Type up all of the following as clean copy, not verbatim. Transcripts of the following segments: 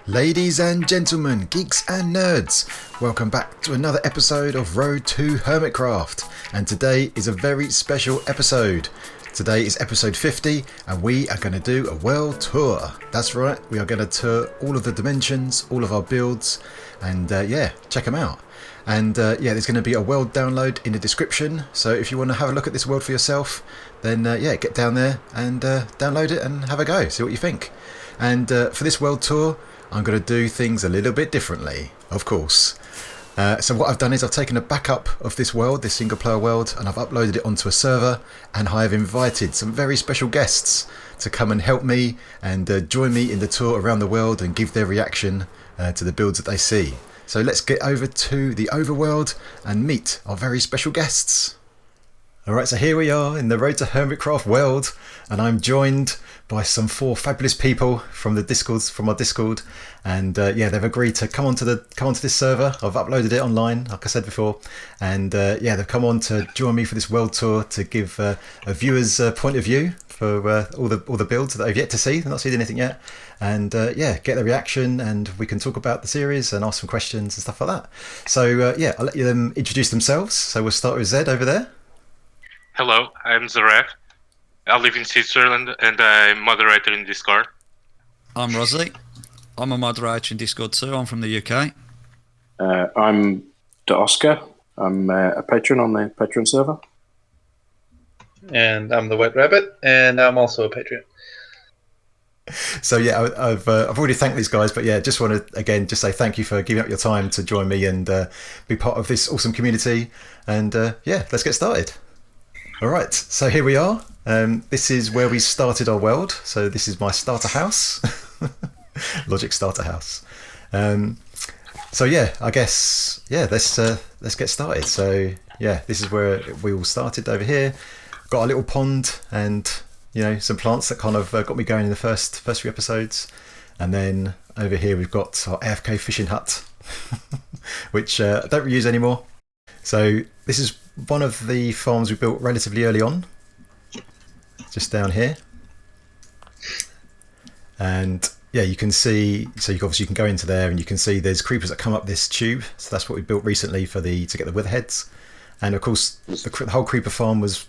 Ladies and gentlemen, geeks and nerds, welcome back to another episode of Road to HermitCraft. And today is a very special episode. Today is episode 50 and we are going to do a world tour. That's right, we are going to tour all of the dimensions, all of our builds, and check them out. And there's going to be a world download in the description, so if you want to have a look at this world for yourself, then get down there and download it and have a go, see what you think. And for this world tour, I'm going to do things a little bit differently, of course. So what I've done is I've taken a backup of this world, this single player world, and I've uploaded it onto a server, and I have invited some very special guests to come and help me and join me in the tour around the world and give their reaction to the builds that they see. So let's get over to the overworld and meet our very special guests. Alright, so here we are in the Road to HermitCraft world, and I'm joined by some 4 fabulous people from the Discords, from our Discord, and they've agreed to come onto this server. I've uploaded it online, like I said before, and they've come on to join me for this world tour to give a viewer's point of view for all the builds that they've yet to see. They've not seen anything yet, and get their reaction, and we can talk about the series and ask some questions and stuff like that. So I'll let them introduce themselves. So we'll start with Zed over there. Hello, I'm Zaref. I live in Switzerland and I'm moderator in Discord. I'm Rosie. I'm a moderator in Discord too. I'm from the UK. I'm De Oscar. I'm a patron on the Patreon server. And I'm the Wet Rabbit, and I'm also a patron. So I've already thanked these guys, but just want to again just say thank you for giving up your time to join me and be part of this awesome community. And let's get started. All right, so here we are. This is where we started our world. So this is my starter house, Logic starter house. I guess let's get started. So this is where we all started over here. Got a little pond and some plants that kind of got me going in the first few episodes. And then over here we've got our AFK fishing hut, which I don't reuse anymore. So this is one of the farms we built relatively early on, just down here. And you can see, so you can go into there and you can see there's creepers that come up this tube. So that's what we built recently to get the wither heads. And of course the whole creeper farm was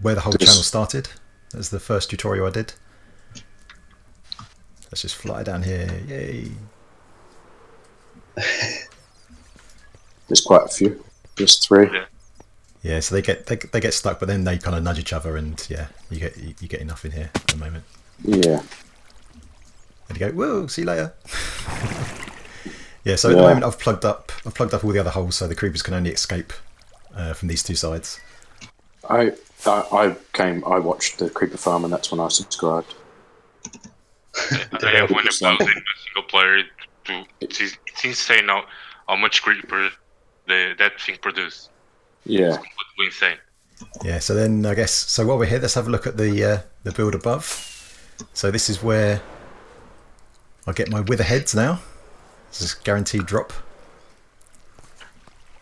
where the whole channel started. That was the first tutorial I did. Let's just fly down here, yay. There's quite a few. There's 3. Yeah, so they get stuck, but then they kind of nudge each other, and you get enough in here at the moment. Yeah. And you go, whoa, see you later. So at the moment I've plugged up all the other holes, so the creepers can only escape from these 2 sides. I watched the creeper farm, and that's when I subscribed. I have one about in a single player. It's insane how much creeper that thing produces. Yeah. It's completely insane. Yeah, so then I guess, so while we're here, let's have a look at the build above. So this is where I get my wither heads now. This is guaranteed drop.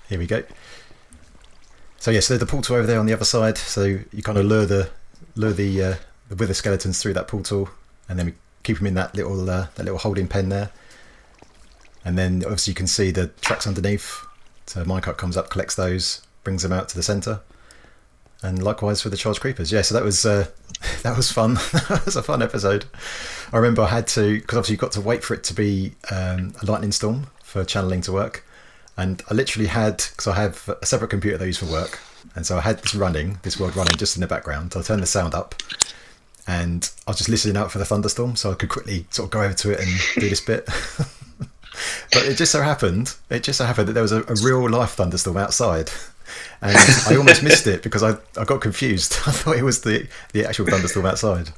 Here we go. So there's the portal over there on the other side. So you kind of lure the wither skeletons through that portal, and then we keep them in that little holding pen there. And then obviously you can see the tracks underneath. So minecart comes up, collects those, brings them out to the centre, and likewise for the charged creepers. So that was fun. That was a fun episode. I remember I had to, because obviously you've got to wait for it to be a lightning storm for channeling to work, and I literally had, because I have a separate computer that I use for work, and so I had this world running just in the background. So I turned the sound up, and I was just listening out for the thunderstorm, so I could quickly sort of go over to it and do this bit. But it just so happened that there was a real life thunderstorm outside, and I almost missed it because I got confused. I thought it was the actual thunderstorm outside,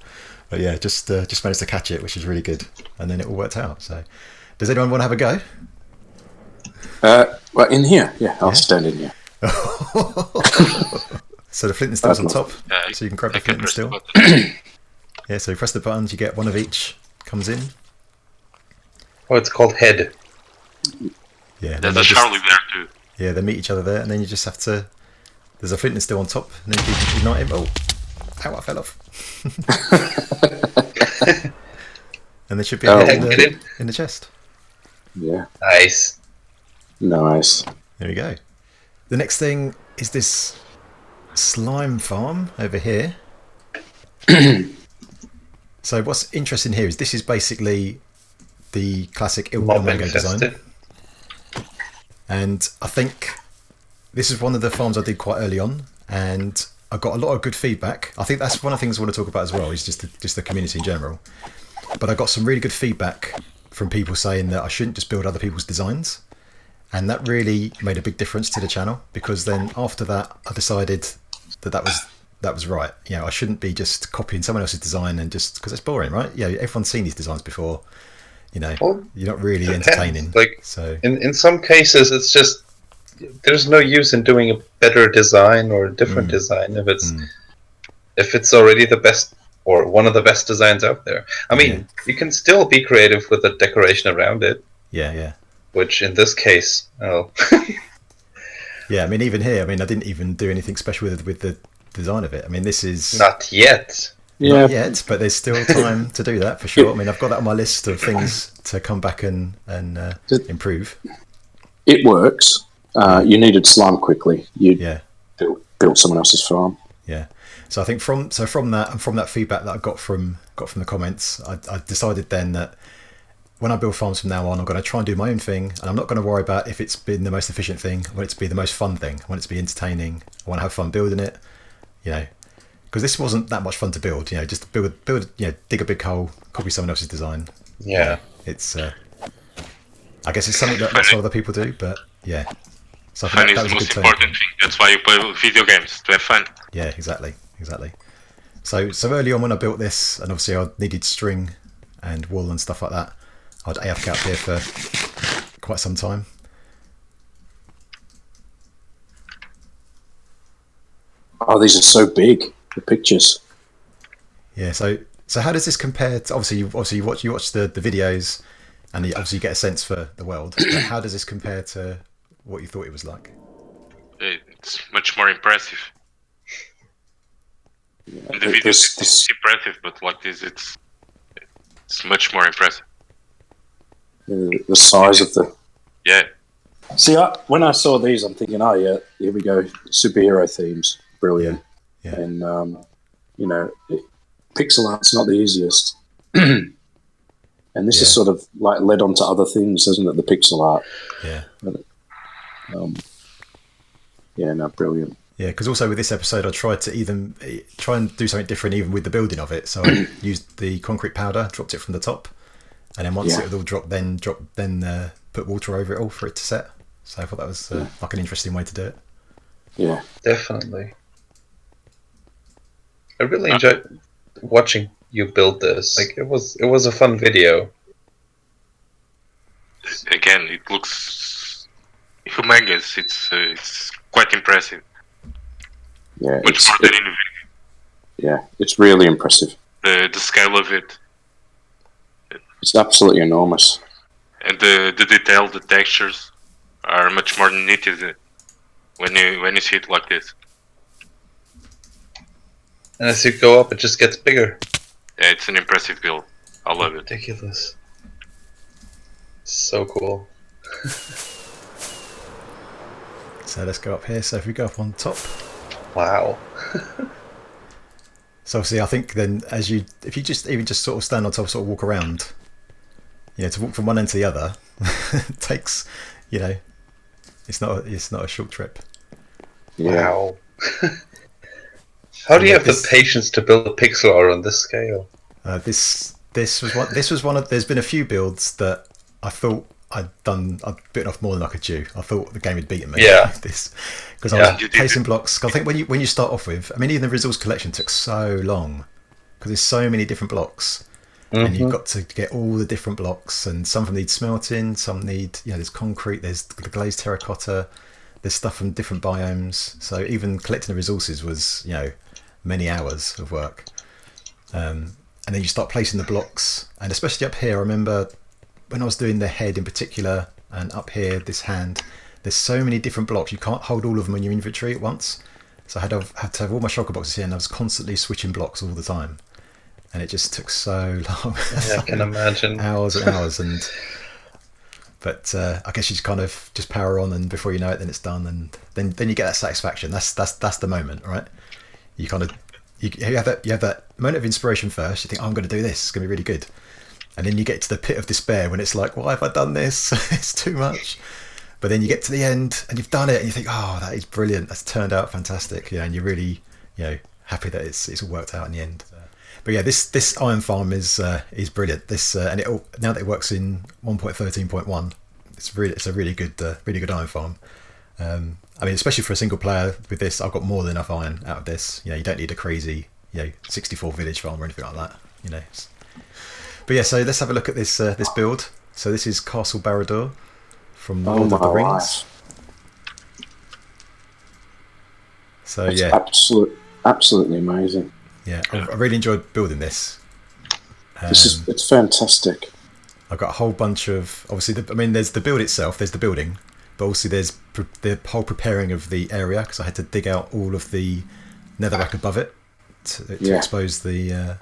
but just managed to catch it, which is really good, and then it all worked out. So, does anyone want to have a go? Well, in here, I'll stand in here. So the flint and steel's on top, so you can grab the flint and steel. So you press the buttons, you get one of each comes in. Oh, it's called head. Yeah, there's a Charlie there too. Yeah, they meet each other there, and then you just have to. There's a flint and steel on top, and then you can ignite him. Oh, ow! I fell off. And there should be a head in the chest. Yeah. Nice. Nice. There we go. The next thing is this slime farm over here. So what's interesting here is this is basically the classic Mob Ilmango design. infested. And I think this is one of the farms I did quite early on, and I got a lot of good feedback. I think that's one of the things I want to talk about as well, is just the community in general. But I got some really good feedback from people saying that I shouldn't just build other people's designs. And that really made a big difference to the channel, because then after that I decided that was right. You know, I shouldn't be just copying someone else's design and just because it's boring, right? Yeah, everyone's seen these designs before. You know, Well, you're not really depends. entertaining. Like, so in some cases, it's just there's no use in doing a better design or a different design if it's already the best or one of the best designs out there. I mean, you can still be creative with the decoration around it. yeah. Which in this case, Yeah, I mean, even here, I mean, I didn't even do anything special with the design of it. I mean, this is not yet. not yet, but there's still time to do that for sure. I mean, I've got that on my list of things to come back and improve. It works. You needed slime quickly. You built someone else's farm. Yeah. So I think from that and from that feedback that I got from the comments, I decided then that when I build farms from now on, I'm going to try and do my own thing, and I'm not going to worry about if it's been the most efficient thing. I want it to be the most fun thing. I want it to be entertaining. I want to have fun building it, you know, because this wasn't that much fun to build. You know, just build, you know, dig a big hole, copy someone else's design. Yeah. It's, I guess it's something that lots of other people do, but yeah. So I Fun think is that the was a most good important thing. That's why you play video games, to have fun. Yeah, exactly. So early on when I built this, and obviously I needed string and wool and stuff like that, I'd AFK up here for quite some time. Oh, these are so big, the pictures. Yeah, so how does this compare to, obviously you watch the videos and you obviously get a sense for the world, but how does this compare to what you thought it was like? It's much more impressive. Yeah, In the videos, it's impressive, but like this, it's much more impressive. the size of the... Yeah. See, when I saw these, I'm thinking, oh yeah, here we go, superhero themes, brilliant. Yeah. And you know, pixel art's not the easiest, and this is sort of like led on to other things, isn't it? The pixel art. Yeah. Yeah, no, brilliant. Yeah, because also with this episode, I tried to even try and do something different, even with the building of it. So I used the concrete powder, dropped it from the top, and then once it had all dropped, then put water over it all for it to set. So I thought that was like an interesting way to do it. Yeah, Definitely. I really enjoyed watching you build this. Like it was a fun video. Again, it looks humongous. It's quite impressive. yeah, Much more than in the video. yeah, it's really impressive. The scale of it It's absolutely enormous. and the detail, the textures are much more nitty when you see it like this. And as you go up, it just gets bigger. Yeah, it's an impressive build. I love it. Ridiculous. So cool. So let's go up here. So if we go up on top, Wow. so obviously I think then if you even just sort of stand on top, sort of walk around, you know, to walk from one end to the other takes, you know, it's not a short trip. Yeah. Wow. How do you have the patience to build a pixel art on this scale? This was one of. There's been a few builds that I thought I'd bitten off more than I could chew. I thought the game had beaten me. Yeah. Because I was placing blocks. I think when you start off with, I mean, even the resource collection took so long because there's so many different blocks, and you've got to get all the different blocks, and some of them need smelting, some need, you know, there's concrete, there's the glazed terracotta, there's stuff from different biomes. So even collecting the resources was, you know, many hours of work. And then you start placing the blocks, and especially up here, I remember when I was doing the head in particular, and up here, this hand, there's so many different blocks, you can't hold all of them in your inventory at once. So I had to have all my shulker boxes here, and I was constantly switching blocks all the time. And it just took so long. Yeah, I can imagine. Hours and hours. But I guess you just kind of just power on, and before you know it, then it's done, and then you get that satisfaction. That's the moment, right? You kind of you have that moment of inspiration first. You think, oh, I'm going to do this. It's going to be really good. And then you get to the pit of despair when it's like, why have I done this? It's too much. But then you get to the end and you've done it, and you think, oh, that is brilliant. That's turned out fantastic. Yeah, and you're really, happy that it's all worked out in the end. But yeah, this iron farm is brilliant. This and it all, now that it works in 1.13.1, it's a really good iron farm. I mean, especially for a single player with this, I've got more than enough iron out of this. You don't need a crazy 64 village farm or anything like that. But yeah, so let's have a look at this build. So this is Castle Barad-dûr from Lord of the Rings. Life. So It's yeah, absolutely amazing. yeah, I really enjoyed building this. It's fantastic. I've got a whole bunch of obviously. There's the build itself. There's the building, but also there's the whole preparing of the area, because I had to dig out all of the netherrack above it to expose to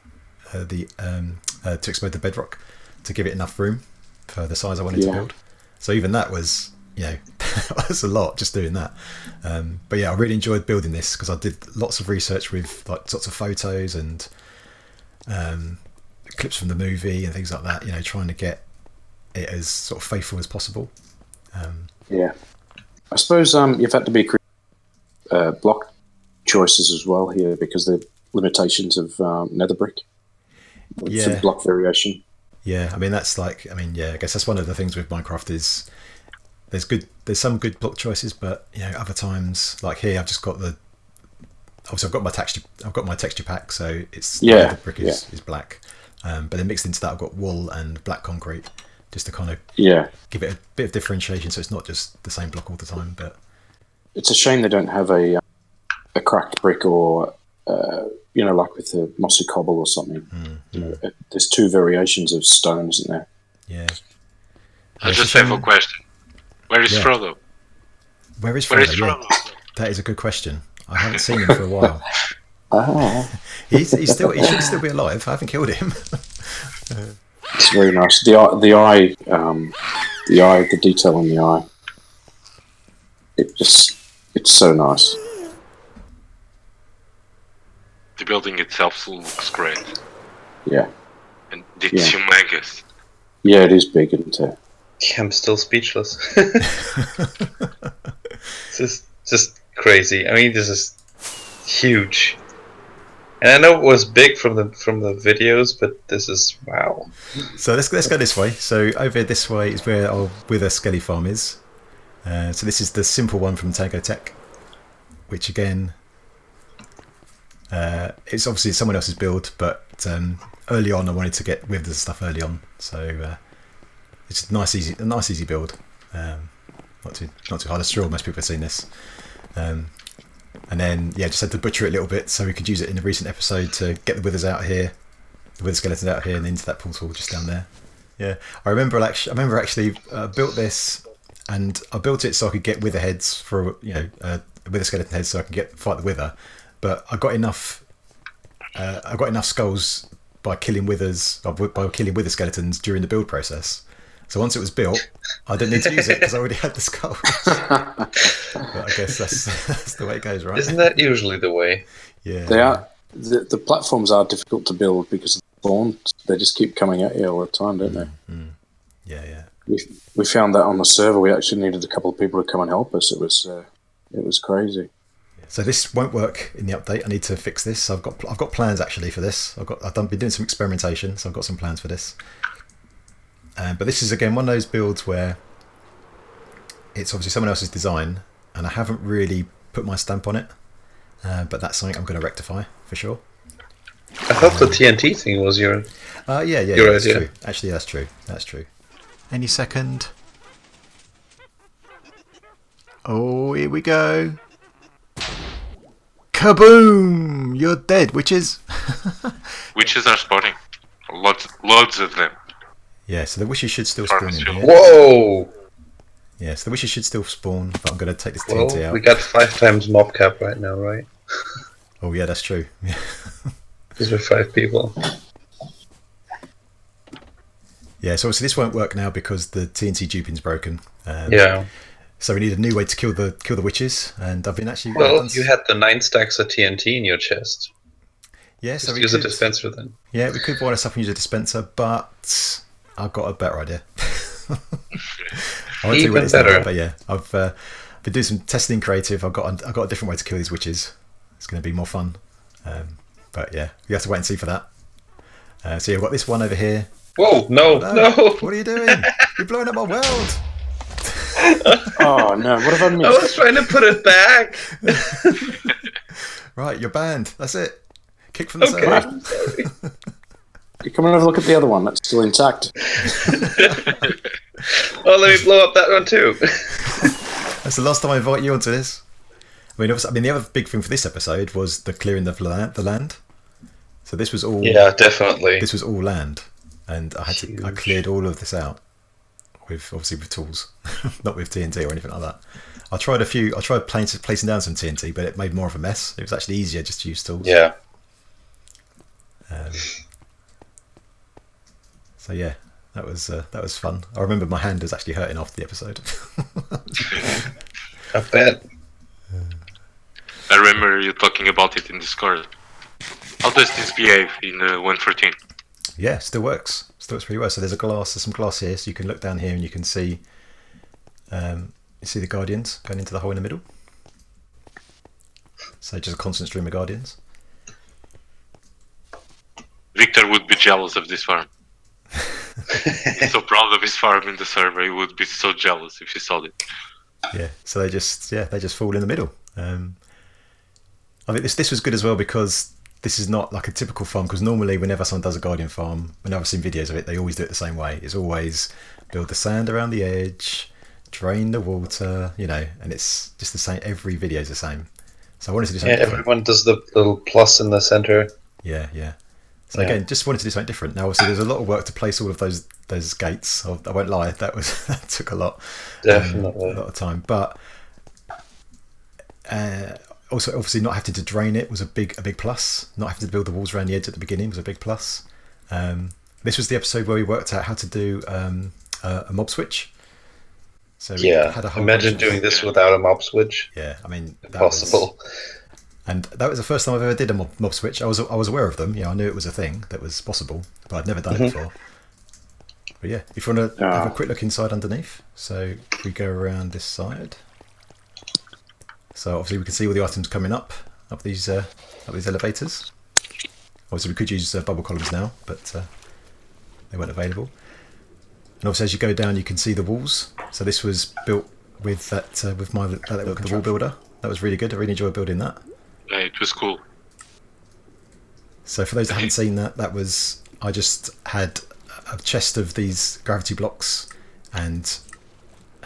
expose the bedrock, to give it enough room for the size I wanted to build. So even that was, that was a lot just doing that. But yeah, I really enjoyed building this because I did lots of research with like lots of photos and clips from the movie and things like that. Trying to get it as sort of faithful as possible. I suppose you've had to be block choices as well here because the limitations of nether brick. For block variation. Yeah, I guess that's one of the things with Minecraft is there's some good block choices, but other times, like here, I've just got I've got my texture pack, so it's the brick is black, but then mixed into that I've got wool and black concrete, just to kind of give it a bit of differentiation, so it's not just the same block all the time. But it's a shame they don't have a cracked brick or like with the mossy cobble or something. There's two variations of stone, isn't there? Yeah. I just have a question. Where is Frodo? Where is Frodo? Yeah, that is a good question. I haven't seen him for a while. He should still be alive. I haven't killed him. It's very nice. The detail on the eye. It's so nice. The building itself looks great. Yeah. And it's humongous. Yeah, it is big, isn't it? I'm still speechless. It's just crazy. I mean, this is huge. And I know it was big from the videos, but this is wow. So let's go this way. So over this way is where our Wither Skelly farm is. So this is the simple one from Tango Tech, which again, it's obviously someone else's build, but early on I wanted to get Wither stuff early on, so it's a nice easy build. Not too hard. I'm sure most people have seen this. And then just had to butcher it a little bit so we could use it in a recent episode to get the withers out here, the wither skeletons out here, and into that portal just down there. Yeah, I remember actually built this, and I built it so I could get wither heads for wither skeleton heads so I could fight the wither. But I got enough skulls by killing wither skeletons during the build process. So once it was built, I didn't need to use it because I already had the skulls. But I guess that's the way it goes, right? Isn't that usually the way? Yeah. They are. The platforms are difficult to build because of the thorns. They just keep coming at you all the time, don't they? Mm. Yeah. We found that on the server. We actually needed a couple of people to come and help us. It was crazy. So this won't work in the update. I need to fix this. I've got plans actually for this. I've been doing some experimentation, so I've got some plans for this. But this is again one of those builds where it's obviously someone else's design, and I haven't really put my stamp on it. But that's something I'm going to rectify for sure. I thought the TNT thing was your yeah, your that's idea. true. Actually, that's true. Any second. Oh, here we go. Kaboom! You're dead, witches. Witches are spawning. Loads of them. Yeah, so the wishes should still spawn in here. Whoa! Yeah, so the wishes should still spawn, but I'm going to take this Well, TNT out. we got 5 times mob cap right now, right? Oh yeah, that's true. Yeah. Because we're 5 people. Yeah, so obviously this won't work now because the TNT duping's broken. Yeah. So we need a new way to kill the witches, and I've been actually. Well, you had the 9 stacks of TNT in your chest. Yeah, so Just we use could, a dispenser then. Yeah, we could wire this up and use a dispenser, but I've got a better idea. I won't tell you what Even it's better. now, but yeah, I've been doing some testing creative. I've got a different way to kill these witches. It's going to be more fun. But yeah, you have to wait and see for that. So yeah, I've got this one over here. Whoa, no. What are you doing? You're blowing up my world. Oh no! What have I I missed? was trying to put it back. Right, you're banned. That's it. Kick from the Okay, server. I'm sorry. You come and have a look at the other one. That's still intact. Oh, let me blow up that one too. That's the last time I invite you onto this. I mean, the other big thing for this episode was the clearing of the land. So this was all. Yeah, definitely. This was all land, and I Huge. cleared all of this out with tools, not with TNT or anything like that. I tried placing down some TNT, but it made more of a mess. It was actually easier just to use tools. Yeah. So yeah, that was fun. I remember my hand was actually hurting after the episode. I bet. I remember you talking about it in Discord. How does this behave in 1.14? Yeah, still works. Still works pretty well. So there's some glass here, so you can look down here and you can see the Guardians going into the hole in the middle. So just a constant stream of Guardians. Victor would be jealous of this farm. He's so proud of his farm in the server. He would be so jealous if he saw it. Yeah, so they just fall in the middle. I think this was good as well because this is not like a typical farm, because normally whenever someone does a Guardian farm, whenever I've seen videos of it, they always do it the same way. It's always build the sand around the edge, drain the water, and it's just the same. Every video is the same. So I wanted to do something different. Everyone does the little plus in the center. Yeah. So again, just wanted to do something different. Now, obviously, there's a lot of work to place all of those gates. I won't lie, that took a lot. Definitely. A lot of time. But also, obviously, not having to drain it was a big plus. Not having to build the walls around the edge at the beginning was a big plus. This was the episode where we worked out how to do a mob switch. So we had a whole imagine doing this without a mob switch. Yeah, I mean, impossible. And that was the first time I've ever did a mob switch. I was aware of them. I knew it was a thing that was possible, but I'd never done it before. But yeah, if you want to have a quick look inside underneath, so we go around this side. So obviously we can see all the items coming up these elevators. Obviously we could use bubble columns now, but they weren't available. And obviously as you go down, you can see the walls. So this was built with the wall builder. That was really good. I really enjoyed building that. Yeah, it was cool. So for those that haven't seen that, I just had a chest of these gravity blocks, and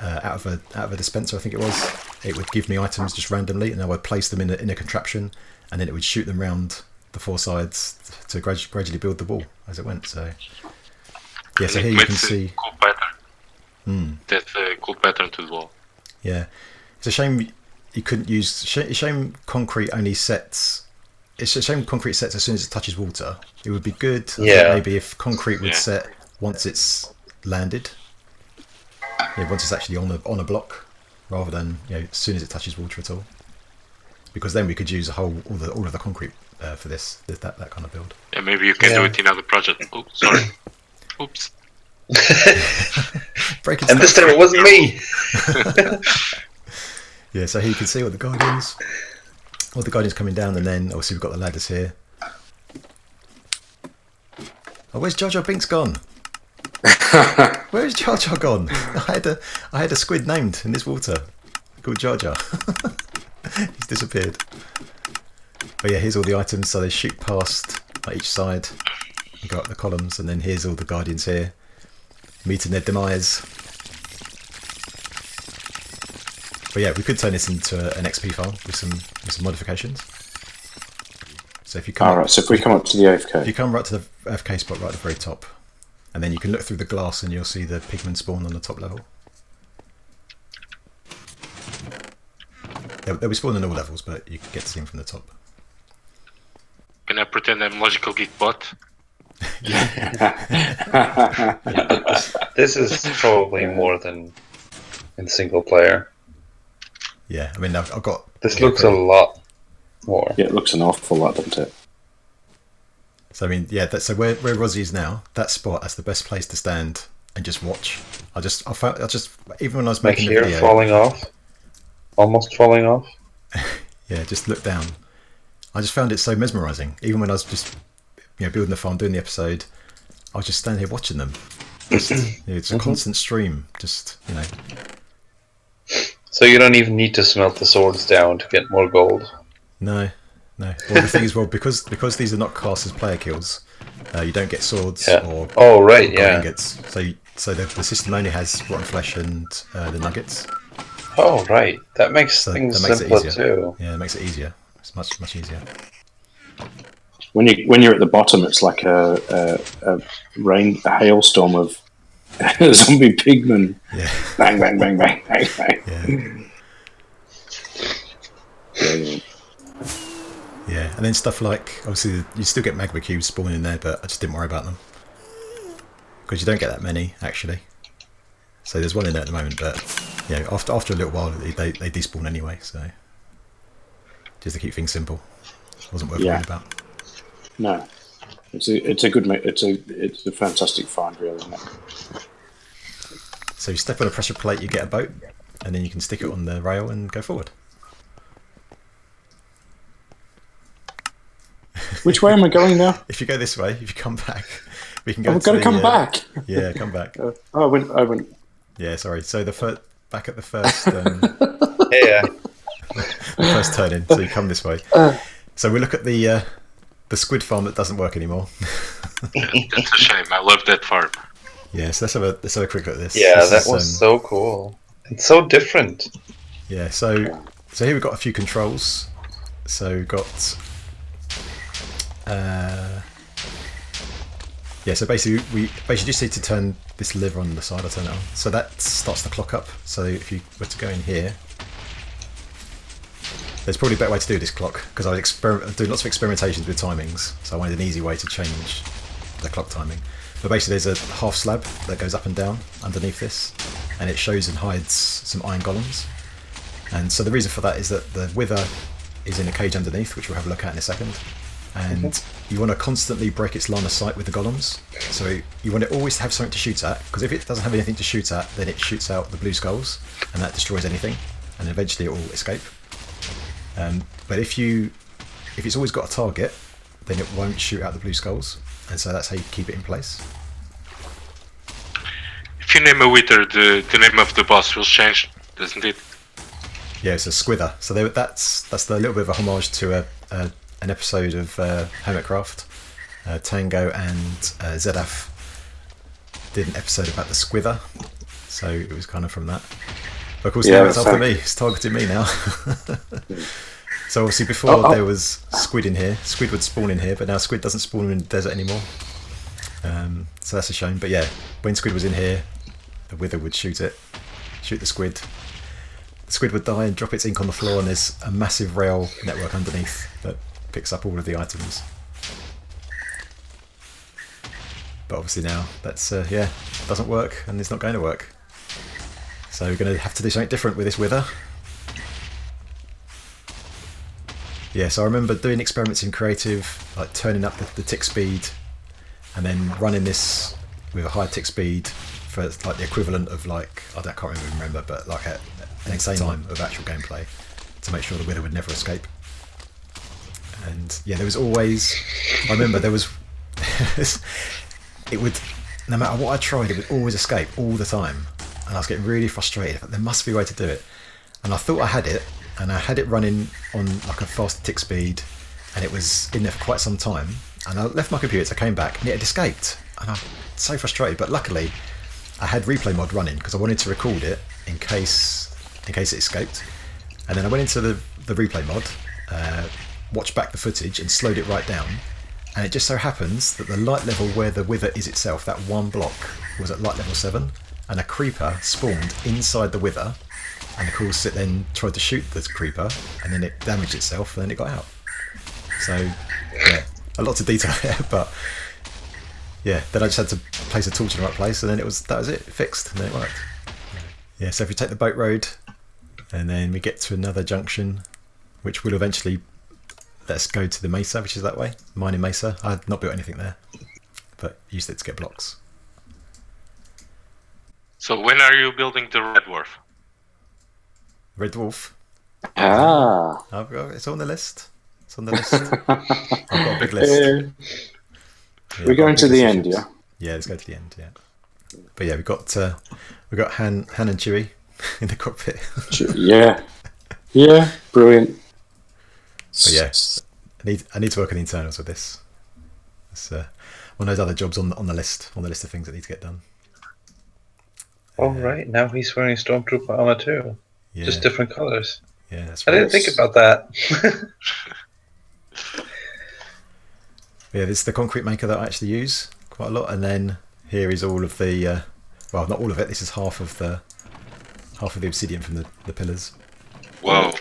out of a dispenser, I think it would give me items just randomly, and I would place them in a contraption, and then it would shoot them round the four sides to gradually build the wall as it went. So yeah, so here you can see cool pattern. That's a cool pattern to the wall. Yeah, it's a shame you couldn't use. It's a shame concrete only sets. It's a shame concrete sets as soon as it touches water. It would be good. Maybe if concrete would set once it's landed. Yeah, once it's actually on a block, rather than as soon as it touches water at all. Because then we could use all of the concrete for that kind of build. Yeah, maybe you can do it in other project. Oh, sorry. Oops. Breaking and stuff. this time it wasn't me. Yeah, so here you can see all the Guardians coming down, and then obviously we've got the ladders here. Oh, where's Jar Jar Binks gone? Where's Jar Jar gone? I had a squid named in this water called Jar Jar. He's disappeared. But yeah, here's all the items. So they shoot past each side. You go up the columns, and then here's all the Guardians here, meeting their demise. But yeah, we could turn this into an XP file with some modifications. So if you come so if we come up to the AFK, if you come right to the AFK spot right at the very top, and then you can look through the glass and you'll see the pigmen spawn on the top level. They'll be spawned on all levels, but you can get to see them from the top. Can I pretend I'm Logical Geek Bot? Yeah, This is probably more than in single player. Yeah, I mean, I've got... This looks a lot more. Yeah, it looks an awful lot, doesn't it? So, I mean, yeah, so where Rozzy is now, that spot, that's the best place to stand and just watch. I just even when I was Like making here, the video... falling off. Almost falling off. Yeah, just look down. I just found it so mesmerising. Even when I was just, building the farm, doing the episode, I was just standing here watching them. Just, it's a constant stream, just, So you don't even need to smelt the swords down to get more gold. No. Well, the thing is, because these are not classed as player kills, you don't get swords or gold ingots. So the system only has rotten flesh and the nuggets. Oh, right. That makes things simpler too. Yeah, it makes it easier. It's much easier. When you're at the bottom, it's like a hailstorm of zombie pigmen. Yeah. Bang, bang, bang, bang, bang, bang. Yeah. Yeah, and then stuff like, obviously, you still get magma cubes spawning in there, but I just didn't worry about them. Because you don't get that many, actually. So there's one in there at the moment, but after a little while, they despawn anyway, so... Just to keep things simple. Wasn't worth worrying about. No. It's a fantastic find, really, isn't it? So you step on a pressure plate, you get a boat, and then you can stick it on the rail and go forward. Which way am I going now? If you go this way, if you come back, we can go. I've got to come back. Yeah, come back. I went. Yeah, sorry. So back at the first. The first turn in. So you come this way. So we look at the squid farm that doesn't work anymore. That's a shame. I love that farm. Yeah, so let's have a quick look at this. Yeah, this was so cool. It's so different. Yeah, so here we've got a few controls. So we've got so basically we just need to turn this lever on the side. I'll turn it on. So that starts the clock up. So if you were to go in here, there's probably a better way to do this clock, because I was doing lots of experimentations with timings, so I wanted an easy way to change the clock timing. But basically there's a half slab that goes up and down underneath this, and it shows and hides some iron golems. And so the reason for that is that the wither is in a cage underneath, which we'll have a look at in a second. And you want to constantly break its line of sight with the golems. So you want it always to have something to shoot at, because if it doesn't have anything to shoot at, then it shoots out the blue skulls, and that destroys anything, and eventually it will escape. But if it's always got a target, then it won't shoot out the blue skulls, and so that's how you keep it in place. If you name a wither, the name of the boss will change, doesn't it? Yeah, it's a SQUITHER. So that's a little bit of a homage to an episode of HermitCraft. Tango and Zedaf did an episode about the SQUITHER, so it was kind of from that. But of course, now it's after me. It's targeting me now. So obviously before there was squid in here. Squid would spawn in here, but now squid doesn't spawn in the desert anymore. So that's a shame. But yeah, when squid was in here, the wither would shoot the squid. The squid would die and drop its ink on the floor, and there's a massive rail network underneath that picks up all of the items. But obviously now that's doesn't work, and it's not going to work. So we're going to have to do something different with this wither. Yeah, so I remember doing experiments in creative, like turning up the tick speed, and then running this with a high tick speed for like the equivalent of I can't remember, but like an insane time of actual gameplay to make sure the wither would never escape. And yeah, there was always, I remember there was, it would, no matter what I tried, it would always escape all the time. And I was getting really frustrated. There must be a way to do it. And I thought I had it, and I had it running on like a fast tick speed, and it was in there for quite some time. And I left my computer, so I came back, and it had escaped. And I'm so frustrated, but luckily I had replay mod running because I wanted to record it in case it escaped. And then I went into the replay mod, watched back the footage and slowed it right down. And it just so happens that the light level where the wither is itself, that one block, was at light level 7. And a creeper spawned inside the wither, and of course it then tried to shoot the creeper, and then it damaged itself, and then it got out. So yeah, a lot of detail there, but Yeah, then I just had to place a torch in the right place, and then that was it, fixed, and then it worked. Yeah, so if we take the boat road, and then we get to another junction, which will eventually let us go to the mesa, which is that way, mining mesa. I had not built anything there, but used it to get blocks. So when are you building the Red Dwarf? Red Dwarf. Ah. It's on the list. It's on the list. I've got a big list. Yeah, We're going to the end, ships. yeah? Yeah, let's go to the end, yeah. But yeah, we've got Han and Chewie in the cockpit. Yeah. Yeah, brilliant. But yeah, I need to work on the internals with this. It's one of those other jobs on the list of things that need to get done. Oh, right. Now he's wearing Stormtrooper armor too. Yeah. Just different colors. Yeah, that's I right. didn't think about that. Yeah, this is the concrete maker that I actually use quite a lot, and then here is all of the well, not all of it. This is half of the obsidian from the pillars. Whoa.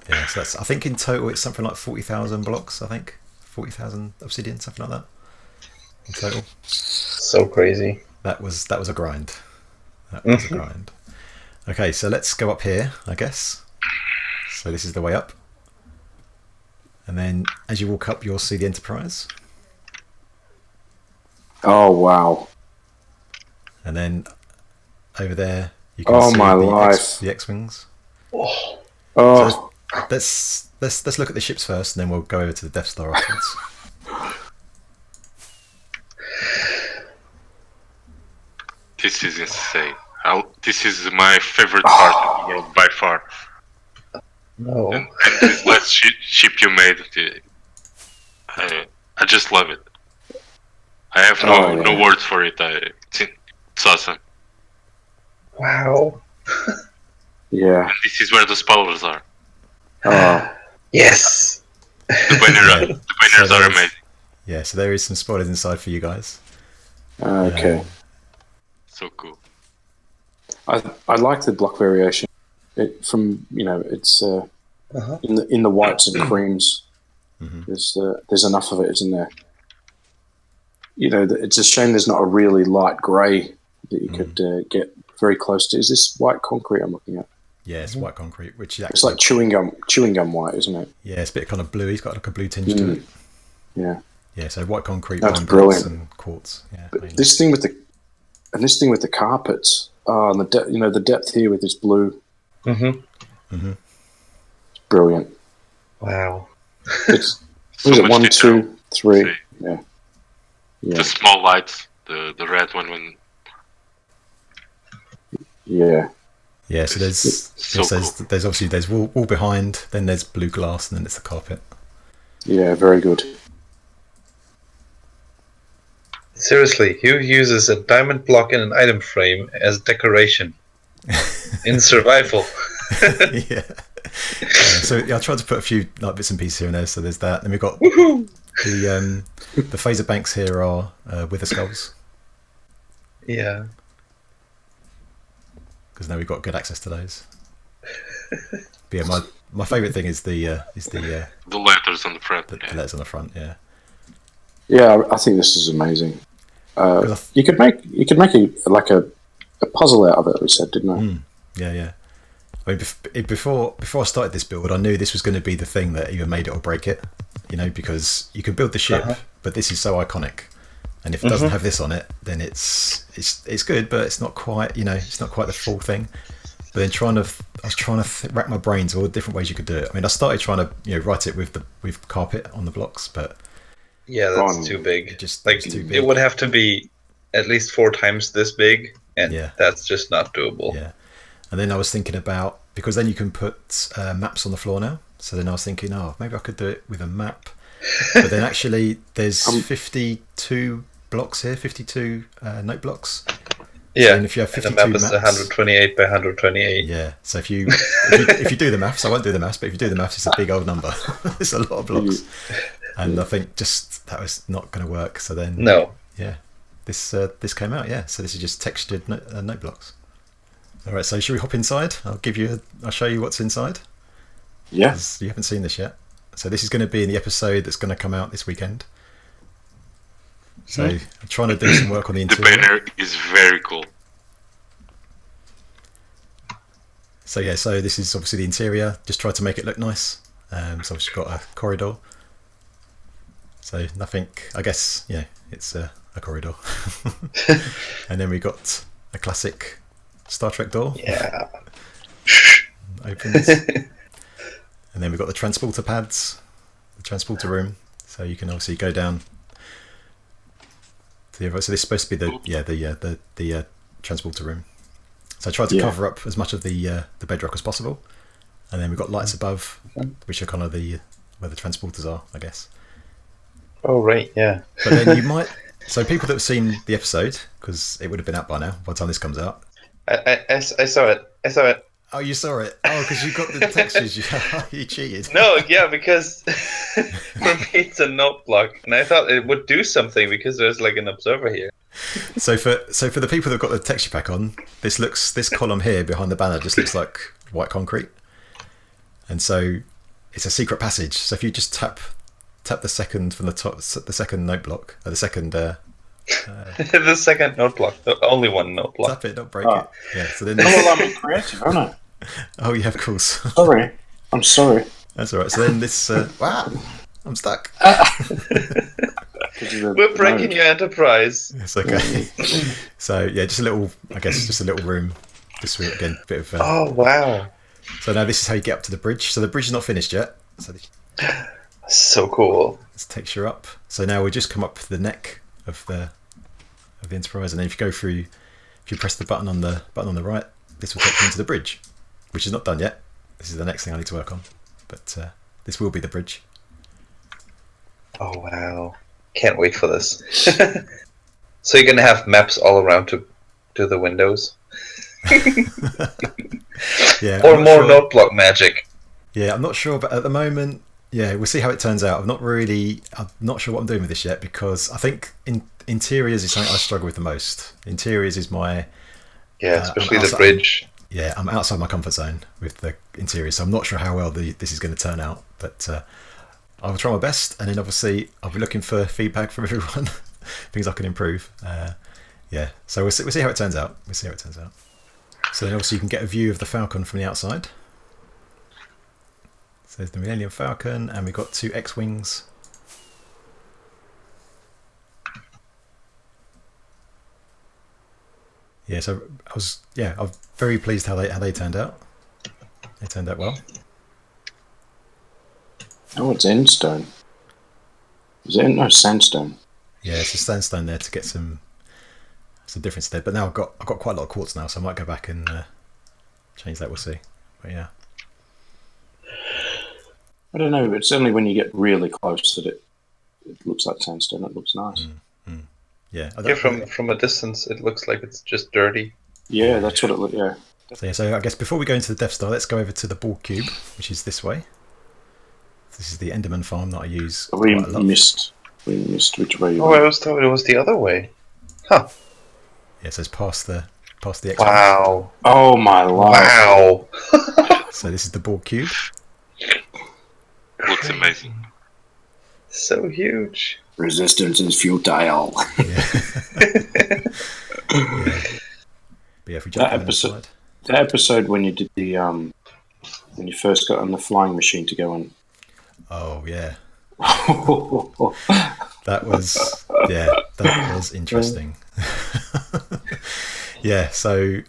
Yeah, so that's, I think in total it's something like 40,000 blocks. I think 40,000 obsidian, something like that. In total. So crazy. That was a grind. That was a grind. Okay, so let's go up here, I guess. So this is the way up. And then as you walk up, you'll see the Enterprise. Oh, wow. And then over there, you can see the X-Wings. Oh. So let's look at the ships first, and then we'll go over to the Death Star afterwards. This is insane. This is my favorite part of the world by far. No. And this last ship you made, I just love it. I have no words for it. It's awesome. Wow. Yeah. And this is where the spoilers are. Oh. Yes. The banners are amazing. Yeah, so there is some spoilers inside for you guys. Okay. So cool. I like the block variation. It's in the whites and creams. There's enough of it, isn't there? It's a shame there's not a really light grey that you could get very close to. Is this white concrete I'm looking at? Yeah, it's white concrete, which is actually, it's like chewing gum white, isn't it? Yeah, it's a bit kind of bluey. It's got like a blue tinge to it. Yeah. Yeah, so white concrete, That's lime brilliant. bricks and quartz. Yeah, But this thing with the carpets, and the depth here with this blue. Mm-hmm. It's brilliant. Wow. It's So was it much 1, detail. 2, 3? See. Yeah. The small lights, the red one when. Yeah. Yeah, so there's So cool. there's obviously wall behind, then there's blue glass, and then it's the carpet. Yeah, very good. Seriously, who uses a diamond block in an item frame as decoration in survival? Yeah. So I tried to put a few like bits and pieces here and there. So there's that. Then we've got the phaser banks here are wither skulls, Yeah. because now we've got good access to those. But yeah, my favourite thing is the letters on the front. the Yeah. letters on the front. Yeah. Yeah, I think this is amazing. 'Cause You could make a puzzle out of it. We said, didn't I? Yeah. I mean, before I started this build, I knew this was going to be the thing that either made it or break it. Because you can build the ship, but this is so iconic, and if it doesn't have this on it, then it's good, but it's not quite it's not quite the full thing. But then I was trying to rack my brains all the different ways you could do it. I mean, I started trying to write it with carpet on the blocks, but Yeah, that's too big. Just like too big. It would have to be at least 4 times this big, and that's just not doable. Yeah. And then I was thinking about, because then you can put maps on the floor now. So then I was thinking, maybe I could do it with a map. But then actually, there's 52 blocks here, 52 note blocks. Yeah, and if you have 52 the map is maps, 128 by 128. Yeah, so if you do the maths, I won't do the maths, but if you do the maths, it's a big old number. It's a lot of blocks. And I think just that was not going to work. So then, this came out. Yeah, so this is just textured note blocks. All right, so should we hop inside? I'll show you what's inside. Yeah. 'Cause you haven't seen this yet. So this is going to be in the episode that's going to come out this weekend. So I'm trying to do some work on the The interior. banner is very cool. So yeah, so this is obviously the interior. Just try to make it look nice. So I've just got a corridor. So nothing, I guess, yeah, it's a corridor. And then we got a classic Star Trek door. Yeah. Opens. And then we've got the transporter pads, the transporter room. So you can obviously go down to the other. So this is supposed to be the transporter room. So I tried to cover up as much of the bedrock as possible. And then we've got lights above, which are kind of where the transporters are, I guess. Oh, right, yeah. But then you might... So people that have seen the episode, because it would have been out by now, by the time this comes out. I saw it. I saw it. Oh, you saw it? Oh, because you got the textures. You cheated. No, yeah, because for me it's a note block, and I thought it would do something because there's like an observer here. So for the people that got the texture pack on, this column here behind the banner just looks like white concrete, and so it's a secret passage. So if you just tap the second from the top, the second note block, or the second The second note block, the only one note block. tap it, not break it. Yeah. So then. Well, I'm creative, aren't I? Oh yeah, of course. Sorry. I'm sorry. That's all right. So then this. Wow, I'm stuck. We're breaking your enterprise. It's okay. So yeah, just a little room. Just again, a bit of. Oh wow! So now this is how you get up to the bridge. So the bridge is not finished yet. So So cool. this takes you up. So now we just come up the neck of the Enterprise, and then if you go through, if you press the button on the right, this will take you into the bridge, which is not done yet. This is the next thing I need to work on, but this will be the bridge. Oh wow! Can't wait for this. So you're gonna have maps all around to the windows. Yeah. Or I'm not more sure. note block magic. Yeah, I'm not sure, but at the moment, yeah, we'll see how it turns out. I'm not sure what I'm doing with this yet, because I think interiors is something I struggle with the most. Interiors is my Yeah, especially I'm the outside- bridge. Yeah, I'm outside my comfort zone with the interior, so I'm not sure how well this is going to turn out, but I will try my best, and then obviously I'll be looking for feedback from everyone, things I can improve. Yeah, so we'll see how it turns out. So then obviously you can get a view of the Falcon from the outside. So there's the Millennium Falcon, and we've got 2 X-Wings. Yeah, so I'm very pleased how they turned out. They turned out well. Oh, it's endstone. Is it? No, sandstone. Yeah, it's a sandstone there to get some difference there. But now I've got quite a lot of quartz now, so I might go back and change that. We'll see. But yeah. I don't know. It's only when you get really close that it looks like sandstone. It looks nice. Yeah. Yeah, from a distance, it looks like it's just dirty. Yeah, that's what it looks. Yeah. So I guess before we go into the Death Star, let's go over to the BORG cube, which is this way. This is the Enderman farm that I use We quite a lot. missed which way you Oh, I went. was told it was the other way. Huh. Yeah, so it's past the X-Wing. Wow. Oh my life! Wow. So this is the BORG cube. Looks amazing. So huge. Resistance is futile. Yeah. Yeah. But yeah, if we jump That down episode- inside. That episode when you did the when you first got on the flying machine to go on. Oh yeah. Oh, That was interesting. Yeah, so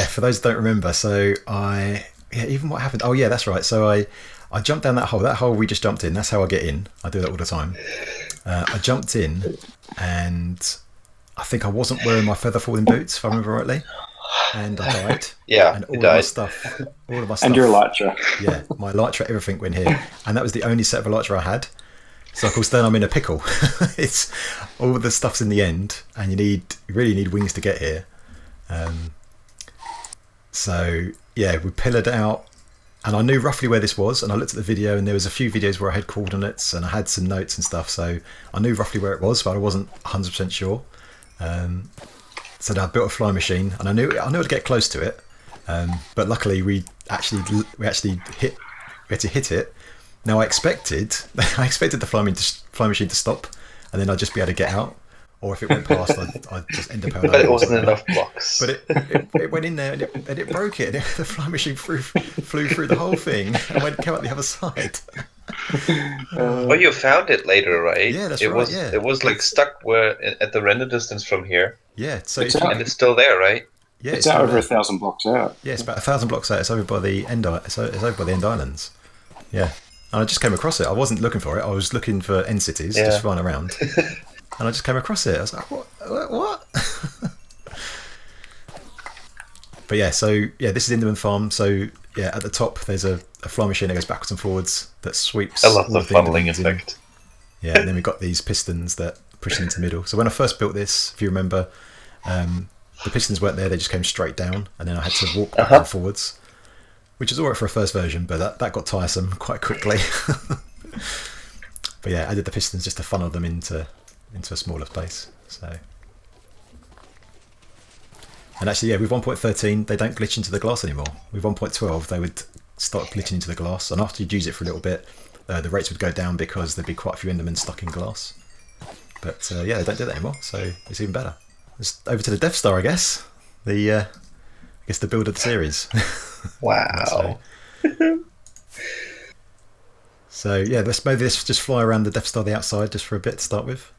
for those that don't remember, even what happened. Oh yeah, that's right. So I jumped down that hole. That hole we just jumped in. That's how I get in. I do that all the time. I jumped in, and I think I wasn't wearing my feather falling boots, if I remember rightly, and I died. Yeah, And it all of died. my stuff. and your elytra. Yeah, my elytra, everything went here, and that was the only set of elytra I had. So of course, then I'm in a pickle. It's all the stuff's in the end, and you really need wings to get here. So yeah, we pillared out, and I knew roughly where this was, and I looked at the video, and there was a few videos where I had coordinates, and I had some notes and stuff, so I knew roughly where it was, but I wasn't 100% sure. So then I built a fly machine, and I knew I'd get close to it, but luckily we had to hit it, Now I expected the fly machine to stop, and then I'd just be able to get out. Or if it went past, I'd just end up. But it wasn't enough blocks. But it went in there and it broke it. And the fly machine flew through the whole thing and came out the other side. Well, you found it later, right? Yeah, that's it right. Was, yeah, it was like stuck at the render distance from here. Yeah, so and it's still there, right? Yeah, it's out over 1,000 blocks out. Yeah, it's about 1,000 blocks out. It's over by the end. It's over by the end islands. Yeah, and I just came across it. I wasn't looking for it. I was looking for end cities, just flying around. And I just came across it. I was like, what? But yeah, so yeah, this is Enderman Farm. So yeah, at the top there's a fly machine that goes backwards and forwards that sweeps. I love the funneling effect. Yeah, and then we've got these pistons that push into the middle. So when I first built this, if you remember, the pistons weren't there; they just came straight down, and then I had to walk back and forwards, which is alright for a first version, but that got tiresome quite quickly. But yeah, I added the pistons just to funnel them into a smaller space. So, and actually, yeah, with 1.13 they don't glitch into the glass anymore. With 1.12 they would start glitching into the glass, and after you'd use it for a little bit, the rates would go down because there'd be quite a few Endermen stuck in glass. But yeah, they don't do that anymore, so it's even better. It's over to the Death Star, I guess. I guess the build of the series. Wow. So yeah, let's maybe just fly around the Death Star, the outside, just for a bit to start with.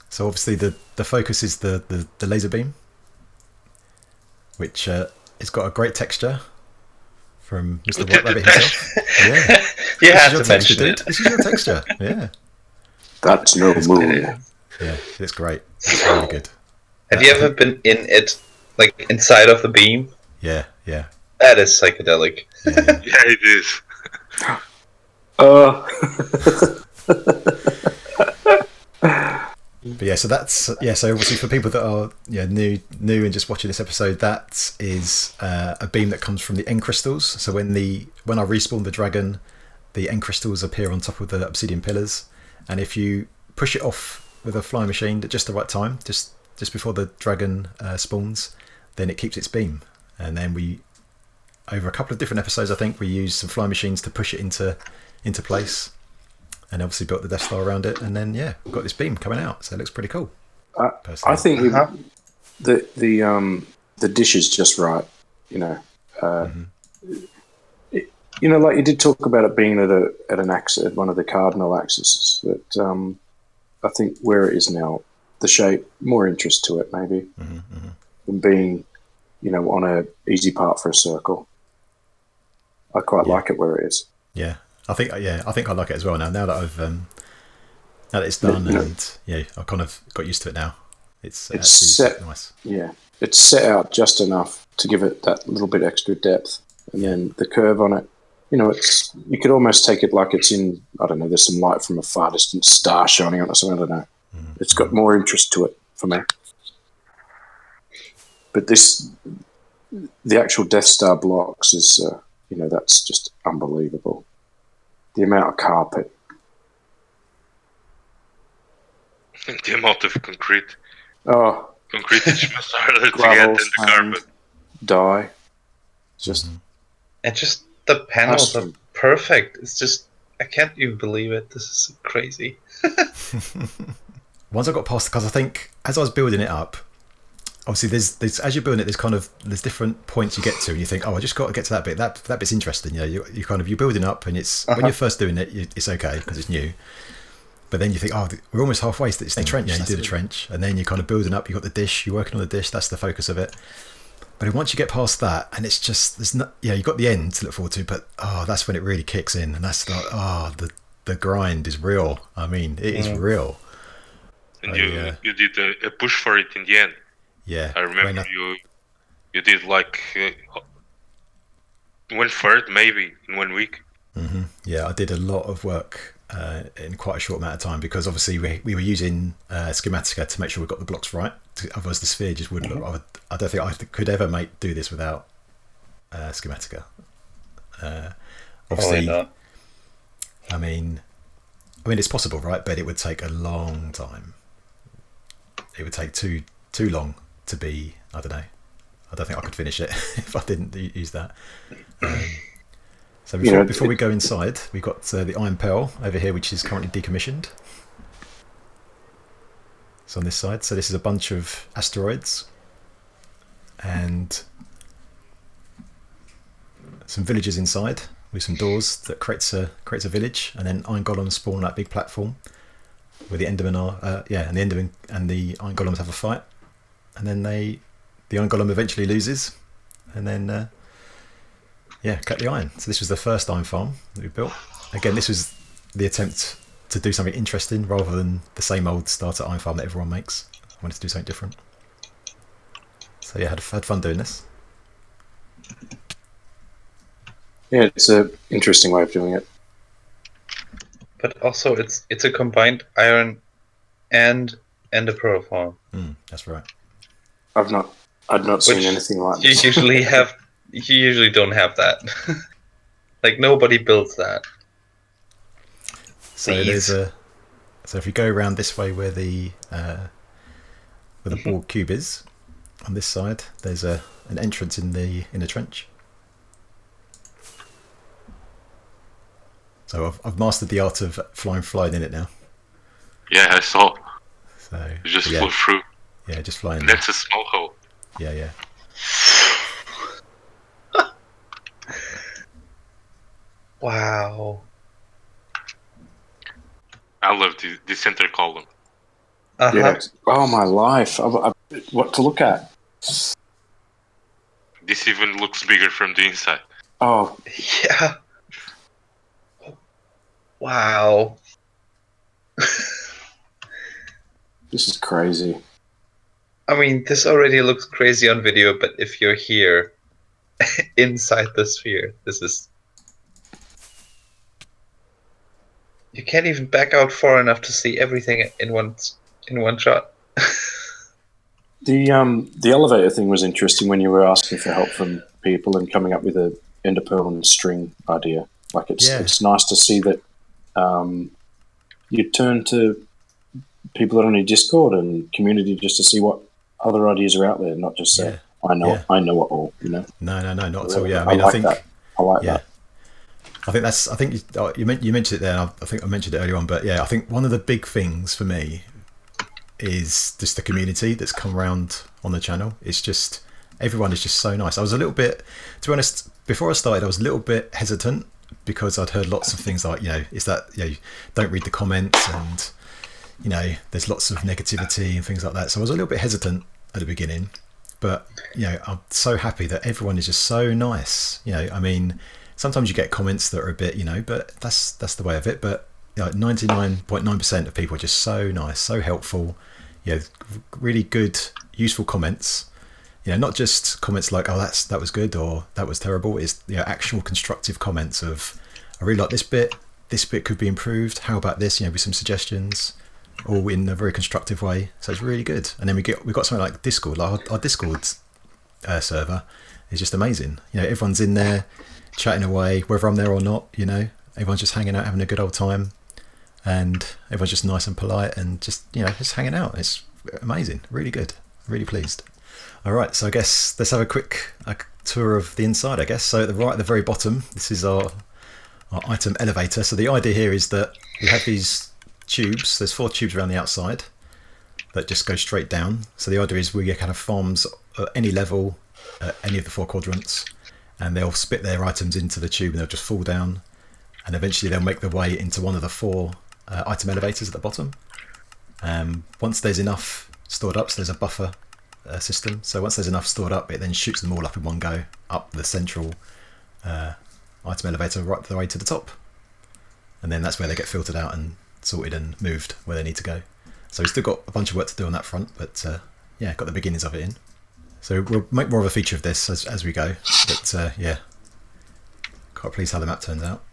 So obviously the focus is the laser beam, which it's got a great texture from Mr. White Rabbit himself. Yeah, you have to mention it. This is your texture. Yeah, that's no moon. Yeah, it's great. It's really good. Have you ever been in it, like inside of the beam? Yeah. That is psychedelic. Yeah. Yeah, it is. But yeah, so that's so obviously for people that are new and just watching this episode, that is a beam that comes from the end crystals. So when I respawn the dragon, the end crystals appear on top of the obsidian pillars, and if you push it off with a flying machine at just the right time, just before the dragon spawns, then it keeps its beam. And then we, over a couple of different episodes, I think we used some flying machines to push it into place, and obviously built the Death Star around it, and then we've got this beam coming out, so it looks pretty cool. I think the dish is just right. Like you did talk about it being at an axis, at one of the cardinal axes. That I think where it is now, the shape, more interest to it maybe than being, on a easy part for a circle. I quite like it where it is. Yeah. I think I like it as well now. Now that I've now that it's done, and I've kind of got used to it now. It's set nice. Yeah, it's set out just enough to give it that little bit extra depth, and then the curve on it. You could almost take it like it's in, I don't know, there's some light from a far distant star shining on it or something. I don't know. It's got more interest to it for me. But the actual Death Star blocks is, that's just unbelievable. The amount of carpet. The amount of concrete. Oh. Concrete is much harder to get than the carpet. Dye. Just. And just the panels are perfect. It's just, I can't even believe it. This is crazy. Once I got past, because I think as I was building it up, obviously there's as you're building it, there's different points you get to, and you think, I just got to get to that bit. That bit's interesting. You're building up, and it's when you're first doing it, it's okay because it's new. But then you think, we're almost halfway. It's the trench. You do the trench, and then you're kind of building up. You've got the dish. You're working on the dish. That's the focus of it. But once you get past that, and it's just you've got the end to look forward to. But that's when it really kicks in, and that's like the grind is real. I mean, it is real. And you did a push for it in the end. Yeah, I remember you did like one third maybe in 1 week. Yeah, I did a lot of work in quite a short amount of time, because obviously we were using Schematica to make sure we got the blocks right. Otherwise, the sphere just wouldn't look. I don't think I could ever do this without Schematica. Obviously, not. I mean, it's possible, right? But it would take a long time. It would take too long to be. I don't know. I don't think I could finish it if I didn't use that. So You know, before we go inside, we've got the Iron Pearl over here, which is currently decommissioned. It's on this side. So this is a bunch of asteroids and some villages inside with some doors that creates a village, and then Iron Golems spawn on that big platform where the Endermen are. And the Enderman and the Iron Golems have a fight, and then the Iron Golem eventually loses, and then collect the iron. So this was the first iron farm that we built. Again, this was the attempt to do something interesting rather than the same old starter iron farm that everyone makes. I wanted to do something different. So yeah, had fun doing this. Yeah, it's an interesting way of doing it. But also, it's a combined iron and ender pearl farm. That's right. I've not seen anything like this. You usually don't have that. Like, nobody builds that. So so if you go around this way where the BORG cube is, on this side, there's an entrance in the trench. So I've mastered the art of flying in it now. Yeah, I saw. So You just flew through. Yeah, just flying. That's a small hole. Yeah. Wow. I love the center column. Yeah. Oh my life! What to look at? This even looks bigger from the inside. Oh Yeah. Wow. this is crazy. I mean, this already looks crazy on video, but if you're here, inside the sphere, this is... You can't even back out far enough to see everything in one shot. The elevator thing was interesting when you were asking for help from people and coming up with a ender pearl and string idea. Like it's nice to see that you turn to people that are on your Discord and community just to see what other ideas are out there, not just say I know it all. You know? No, not at all. Yeah, I mean, I think that. I like that. I think you mentioned it there. I think I mentioned it earlier on, but yeah, I think one of the big things for me is just the community that's come around on the channel. It's just everyone is just so nice. I was a little bit, to be honest, before I started, I was a little bit hesitant because I'd heard lots of things like, don't read the comments and there's lots of negativity and things like that. So I was a little bit hesitant at the beginning, but I'm so happy that everyone is just so nice. I mean, sometimes you get comments that are a bit, but that's the way of it. But 99.9% of people are just so nice, so helpful. Really good, useful comments. Not just comments like, "Oh, that was good" or "that was terrible." It's actual constructive comments of, "I really like this bit. This bit could be improved. How about this?" With some suggestions, all in a very constructive way. So it's really good. And then we got something like Discord. Like our Discord server is just amazing. Everyone's in there chatting away, whether I'm there or not. Everyone's just hanging out, having a good old time, and everyone's just nice and polite and just just hanging out. It's amazing, really good, really pleased. All right, so I guess let's have a quick tour of the inside, I guess. So at the very bottom, this is our item elevator. So the idea here is that we have these tubes. There's 4 tubes around the outside that just go straight down. So the idea is we get kind of farms at any level, any of the 4 quadrants, and they'll spit their items into the tube and they'll just fall down, and eventually they'll make their way into one of the 4 item elevators at the bottom. Once there's enough stored up, so there's a buffer system. So once there's enough stored up, it then shoots them all up in one go up the central item elevator right the way to the top, and then that's where they get filtered out and sorted and moved where they need to go. So we've still got a bunch of work to do on that front, but got the beginnings of it in. So we'll make more of a feature of this as we go, but quite pleased how the map turns out.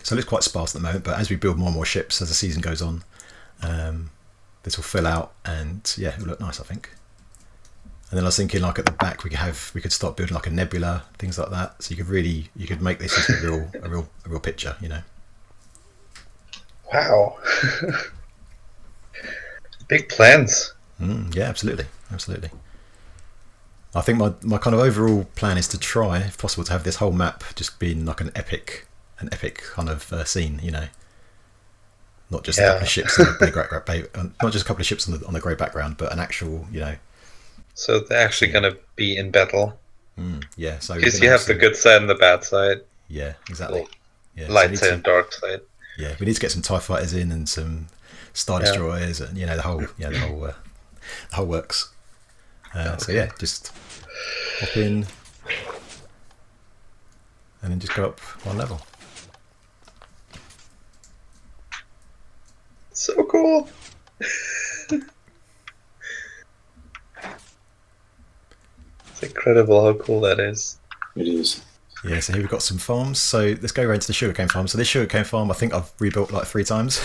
So it looks quite sparse at the moment, but as we build more and more ships as the season goes on, this will fill out, and it'll look nice, I think. And then I was thinking, like at the back, we could start building like a nebula, things like that. So you could make this into a real picture, Wow. Big plans. Yeah, absolutely. I think my kind of overall plan is to try, if possible, to have this whole map just being like an epic kind of scene, you know. Not just a couple of ships on the not just a couple of ships on the grey background, but an actual, you know. So they're actually going to be in battle. Yeah, so because you have the good side and the bad side. Yeah, exactly. Yeah, light side and dark side. Yeah, we need to get some TIE fighters in and some Star Destroyers, and you know the whole works. So yeah, just hop in and then just go up one level. So cool. It's incredible how cool that is. It is. Yeah, so here we've got some farms. So let's go around to the sugarcane farm. So this sugarcane farm, I think I've rebuilt like 3 times.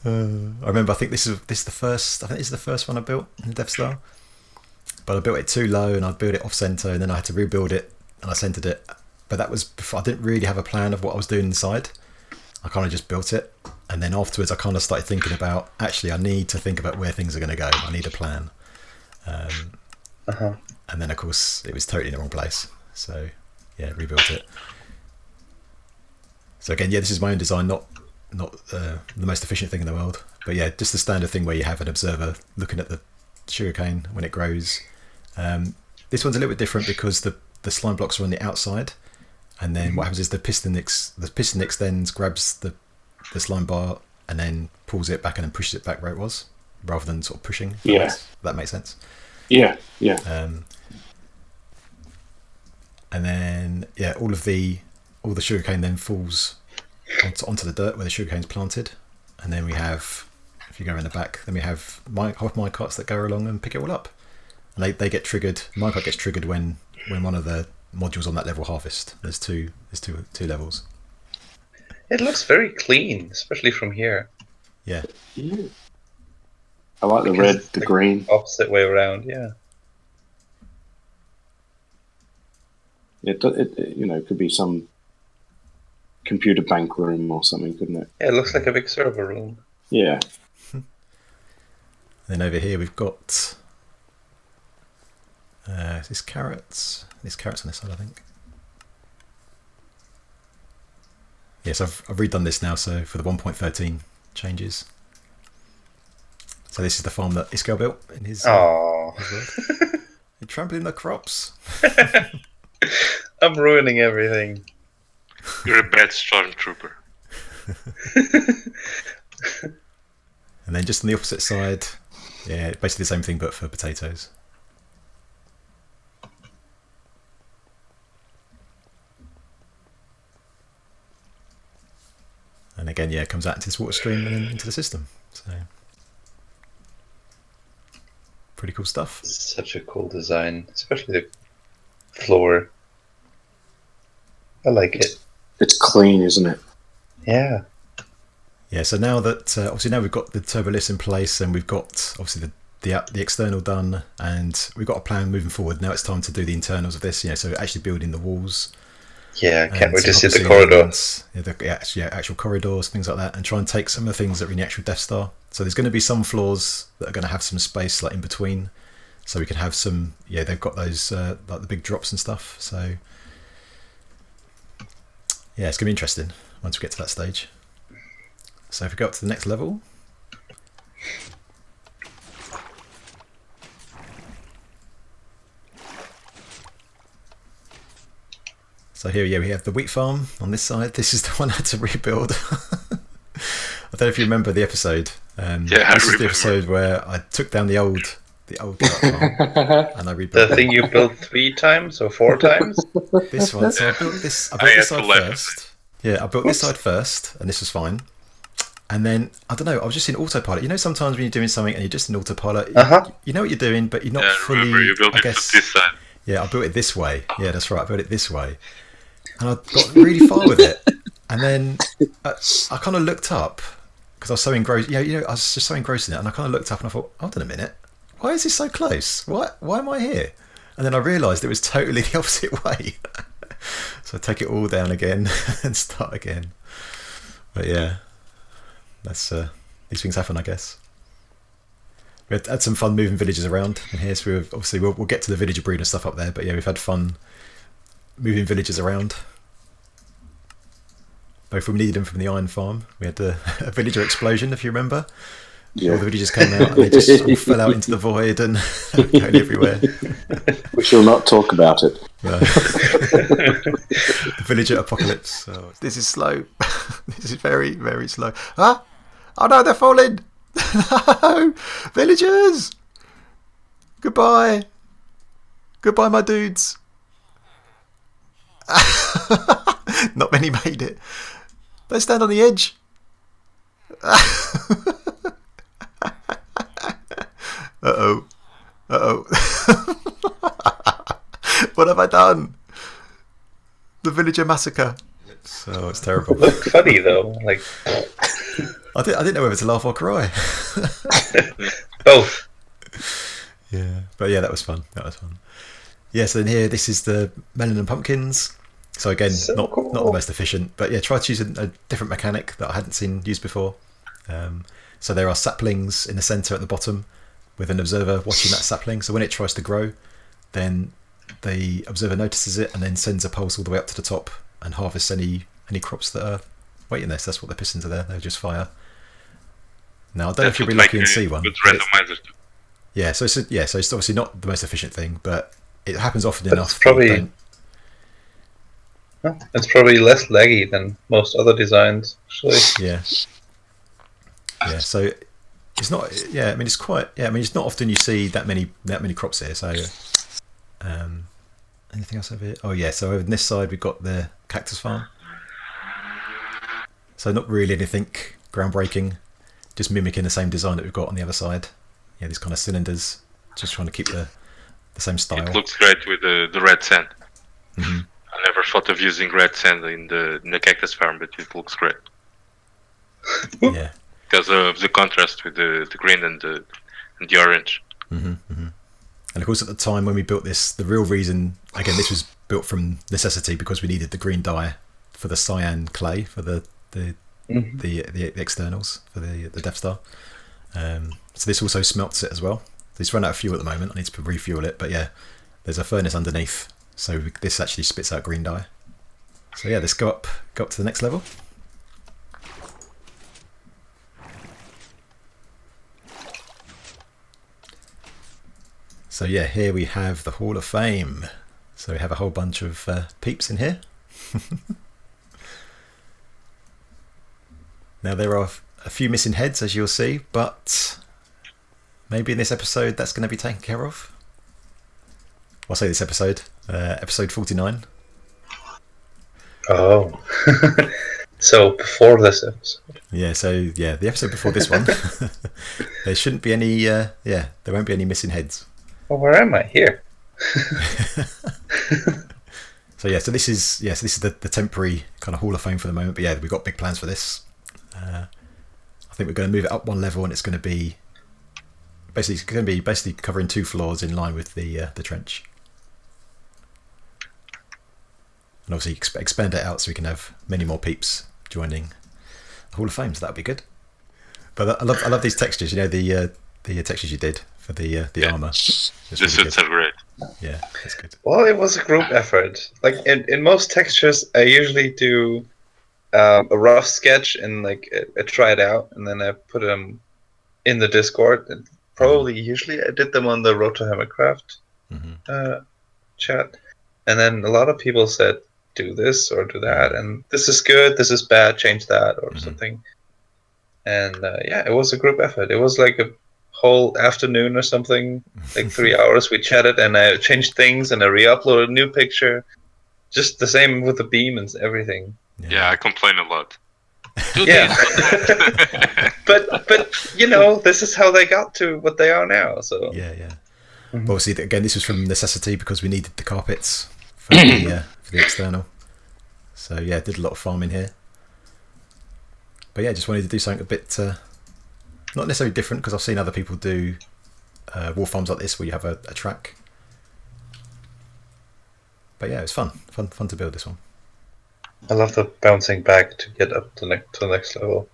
I remember, I think this is the first. I think this is the first one I built in the Death Star. But I built it too low, and I built it off center, and then I had to rebuild it, and I centered it. But that was before. I didn't really have a plan of what I was doing inside. I kind of just built it, and then afterwards I kind of started thinking about, actually I need to think about where things are going to go. I need a plan. And then of course it was totally in the wrong place. So yeah, rebuilt it. So again, yeah, this is my own design, not the most efficient thing in the world, but yeah, just the standard thing where you have an observer looking at the sugarcane when it grows. This one's a little bit different because the slime blocks are on the outside. And then what happens is the piston extends, grabs the slime bar, and then pulls it back and then pushes it back where it was, rather than sort of pushing. That makes sense. Yeah. And then all the sugarcane then falls onto the dirt where the sugarcane's planted, and then we have, if you go in the back, then we have mine carts that go along and pick it all up, and they get triggered. Mine cart gets triggered when one of the modules on that level harvest. There's two levels. It looks very clean, especially from here. Yeah. I like the red, the green. Opposite way around, yeah. It could be some computer bank room or something, couldn't it? Yeah, it looks like a big server room. Yeah. Then over here we've got these carrots. There's carrots on this side, I think. Yes, I've redone this now, so for the 1.13 changes. So this is the farm that Iskel built in his world. You're trampling the crops. I'm ruining everything. You're a bad stormtrooper. And then just on the opposite side, yeah, basically the same thing but for potatoes. And again, yeah, it comes out into this water stream and then into the system. So pretty cool stuff. Such a cool design, especially the floor. I like it. It's clean, isn't it? Yeah. Yeah, so now that obviously now we've got the turbo lifts in place, and we've got obviously the external done, and we've got a plan moving forward. Now it's time to do the internals of this, so actually building the walls. Yeah, can't wait to see the corridors. Actual corridors, things like that, and try and take some of the things that are in the actual Death Star. So there's going to be some floors that are going to have some space like in between, so we can have some. Yeah, they've got those like the big drops and stuff. So yeah, it's going to be interesting once we get to that stage. So if we go up to the next level. So here, yeah, we have the wheat farm on this side. This is the one I had to rebuild. I don't know if you remember the episode. This is the episode where I took down the old carrot farm and I rebuilt the thing you built 3 times or 4 times? This one. So I built this side first. Yeah, I built this side first, and this was fine. And then, I don't know, I was just in autopilot. You know, sometimes when you're doing something and you're just in autopilot, you know what you're doing, but you're not fully, remember you built it to this side. Yeah, I built it this way. Yeah, that's right, I built it this way. And I got really far with it. And then I kind of looked up, because I was so engrossed, I was just so engrossed in it, and I kind of looked up and I thought, hold on a minute, why is this so close? Why am I here? And then I realised it was totally the opposite way. So I take it all down again and start again. But yeah, that's these things happen, I guess. we had some fun moving villagers around in here. So obviously we'll get to the villager breed and stuff up there. But yeah, we've had fun moving villagers around. Both when we needed them from the iron farm. We had a villager explosion, if you remember. Yeah. All the villagers came out and they just all fell out into the void and going everywhere. We shall not talk about it. No. The villager apocalypse. Oh, this is slow. This is very, very slow. Ah! Oh no, they're falling! No! Villagers! Goodbye! Goodbye, my dudes! Not many made it. They stand on the edge. Uh-oh. Uh-oh. What have I done? The villager massacre. So it's terrible. It looked funny though. Like I didn't know whether to laugh or cry. both. Yeah. But yeah, that was fun. That was fun. Yeah, so in here, this is the melon and pumpkins. So again, So not cool. the most efficient, but yeah, try to use a different mechanic that I hadn't seen used before. So there are saplings in the centre at the bottom with an observer watching that sapling. So when it tries to grow, then the observer notices it and then sends a pulse all the way up to the top and harvests any crops that are waiting there. So that's what the pistons are there. They'll just fire. Now I don't know if you'll be lucky and see one. With but it's- randomizers. Yeah, so it's obviously not the most efficient thing, but it happens often But enough. it's probably- that you don't- It's probably less laggy than most other designs, actually. Yeah. Yeah. So it's not. Yeah. I mean, it's quite. Yeah. I mean, it's not often you see that many crops here. So, anything else over here? Oh yeah. So over on this side we've got the cactus farm. So not really anything groundbreaking. Just mimicking the same design that we've got on the other side. Yeah. These kind of cylinders. Just trying to keep the same style. It looks great with the red sand. Mhm. I never thought of using red sand in the cactus farm, but it looks great Yeah. because of the contrast with the green and the orange. And of course, at the time when we built this, the real reason, again, this was built from necessity because we needed the green dye for the cyan clay for the externals for the Death Star. So this also smelts it as well. It's run out of fuel at the moment. I need to refuel it, but yeah, there's a furnace underneath, so this actually spits out green dye. So yeah, let's go up to the next level. So yeah, here we have the Hall of Fame. So we have a whole bunch of peeps in here. Now there are a few missing heads, as you'll see, but maybe in this episode that's going to be taken care of. I'll say this episode, episode 49. Oh. So before this episode. Yeah, so yeah, the episode before this one, there shouldn't be any. There won't be any missing heads. Well, where am I? Here. So yeah, so this is the temporary kind of Hall of Fame for the moment. But yeah, we've got big plans for this. I think we're going to move it up one level, and it's going to be basically covering 2 floors in line with the trench, and obviously expand it out so we can have many more peeps joining the Hall of Fame. So that'd be good. But I love these textures. You know, the textures you did for the armor. It's The really suits good. are great. Yeah, that's good. Well, it was a group effort. Like in most textures, I usually do a rough sketch and like I try it out, and then I put them in the Discord. And usually I did them on the Road to HermitCraft chat, and then a lot of people said do this or do that, and this is good, this is bad, change that or something. And yeah, it was a group effort. It was like a whole afternoon or something, like 3 hours. We chatted and I changed things and I re-uploaded a new picture. Just the same with the beam and everything. Yeah, I complain a lot. Do Yeah. this. but you know, this is how they got to what they are now. So Yeah. But obviously, again, this was from necessity because we needed the carpets for the external. So yeah, did a lot of farming here. But yeah, just wanted to do something a bit not necessarily different, because I've seen other people do wall farms like this where you have a track. But yeah, it was fun to build this one. I love the bouncing back to get up to the next level.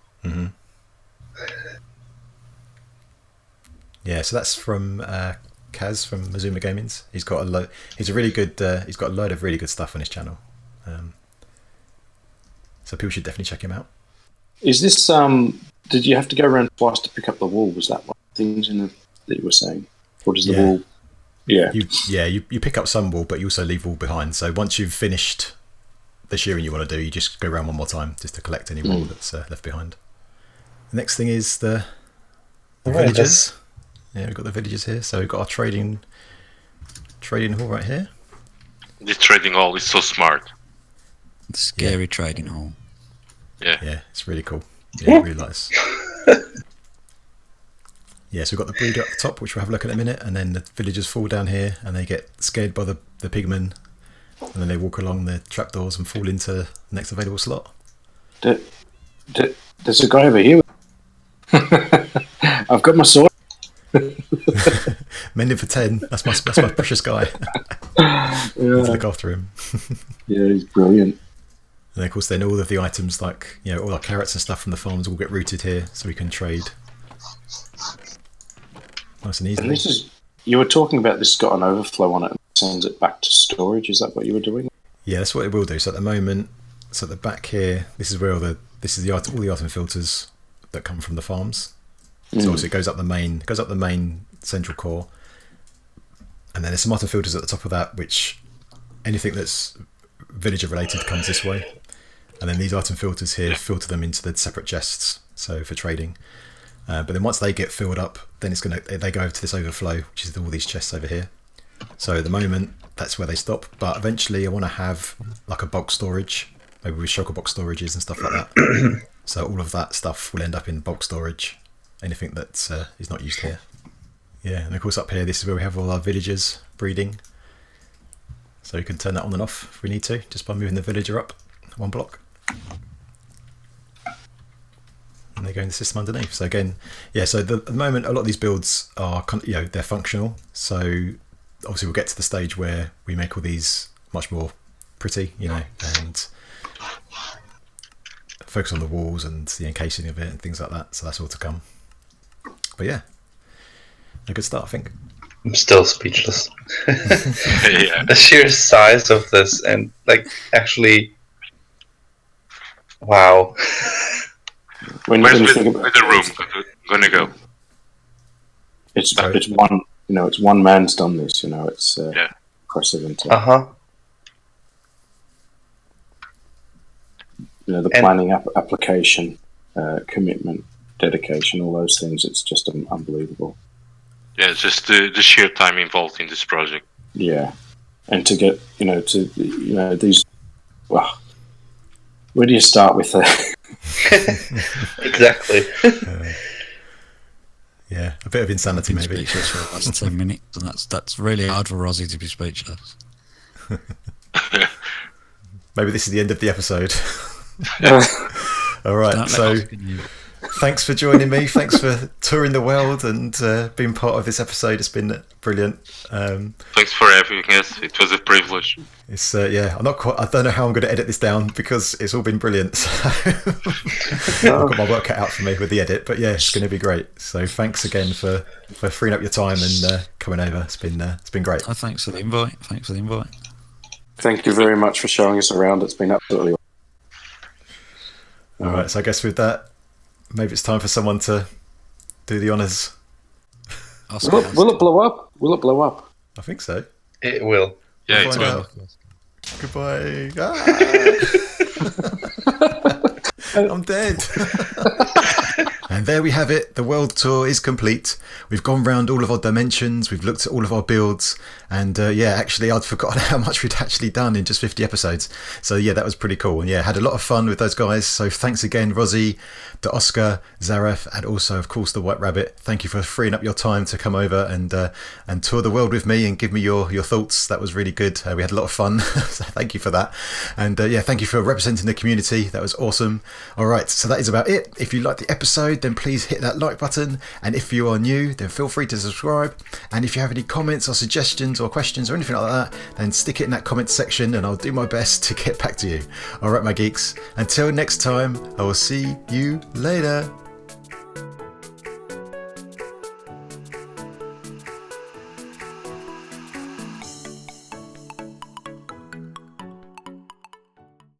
Yeah, so that's from Kaz from Mazuma Gaming's. He's got he's a really good. He's got a load of really good stuff on his channel. So people should definitely check him out. Is this did you have to go around twice to pick up the wool? Was that one of the things that you were saying? Or does the wool? Yeah. You pick up some wool, but you also leave wool behind. So once you've finished the shearing you want to do, you just go around one more time just to collect any wool that's left behind. The next thing is the villagers. Yeah, we've got the villagers here. So we've got our trading hall right here. This trading hall is so smart. The scary trading hall. Yeah, it's really cool. Yeah, really nice. Yeah, so we've got the breeder at the top, which we'll have a look at in a minute, and then the villagers fall down here and they get scared by the pigmen, and then they walk along the trapdoors and fall into the next available slot. There's a guy over here. I've got my sword. Mending for 10. That's my precious guy. Need to look after him. Yeah, he's brilliant. And of course, then all of the items, like all our carrots and stuff from the farms, all get routed here, so we can trade. Nice and easy. And this is, you were talking about this got an overflow on it and sends it back to storage. Is that what you were doing? Yeah, that's what it will do. So at the moment, at the back here, this is where all the item filters that come from the farms. So obviously it goes up the main central core, and then there's some item filters at the top of that, which anything that's villager related comes this way, and then these item filters here filter them into the separate chests, so for trading. But then once they get filled up, then they go over to this overflow, which is all these chests over here. So at the moment, that's where they stop. But eventually, I want to have like a bulk storage, maybe with shulker box storages and stuff like that. So all of that stuff will end up in bulk storage. Anything that is not used here. Yeah, and of course up here, this is where we have all our villagers breeding. So you can turn that on and off if we need to, just by moving the villager up one block. And they go in the system underneath. So again, so at the moment, a lot of these builds are, they're functional. So obviously we'll get to the stage where we make all these much more pretty, and focus on the walls and the encasing of it and things like that. So that's all to come. But yeah, a good start, I think. I'm still speechless. Yeah. The sheer size of this, and actually, wow. Where's the room gonna go? It's one. It's one man's done this. It's impressive. The planning, application, commitment, dedication, all those things. It's just unbelievable. Yeah, it's just the sheer time involved in this project. Yeah, and to get these. Well, where do you start with that? Exactly. Yeah, a bit of insanity maybe. Speechless for the last 10 minutes, and that's really hard for Rozzy to be speechless. Maybe this is the end of the episode. All right, so thanks for joining me. Thanks for touring the world and being part of this episode. It's been brilliant. Thanks for having us. It was a privilege. It's I don't know how I'm going to edit this down because it's all been brilliant. So I've got my work cut out for me with the edit, but it's going to be great. So thanks again for freeing up your time and coming over. It's been great. Thanks for the invite. Thank you very much for showing us around. It's been absolutely awesome. All right, so I guess with that, maybe it's time for someone to do the honours. Will it blow up? Will it blow up? I think so. It will. Yeah, it's will. Goodbye. I'm dead. And there we have it. The world tour is complete. We've gone round all of our dimensions. We've looked at all of our builds. And actually, I'd forgotten how much we'd actually done in just 50 episodes. So that was pretty cool. And had a lot of fun with those guys. So thanks again, Rozzy, to Oscar, Zareth, and also, of course, the White Rabbit. Thank you for freeing up your time to come over and tour the world with me and give me your thoughts. That was really good. We had a lot of fun. So thank you for that. And thank you for representing the community. That was awesome. All right, so that is about it. If you liked the episode, then please hit that like button. And if you are new, then feel free to subscribe. And if you have any comments or suggestions or questions or anything like that, then stick it in that comment section and I'll do my best to get back to you. All right, my geeks. Until next time, I will see you later.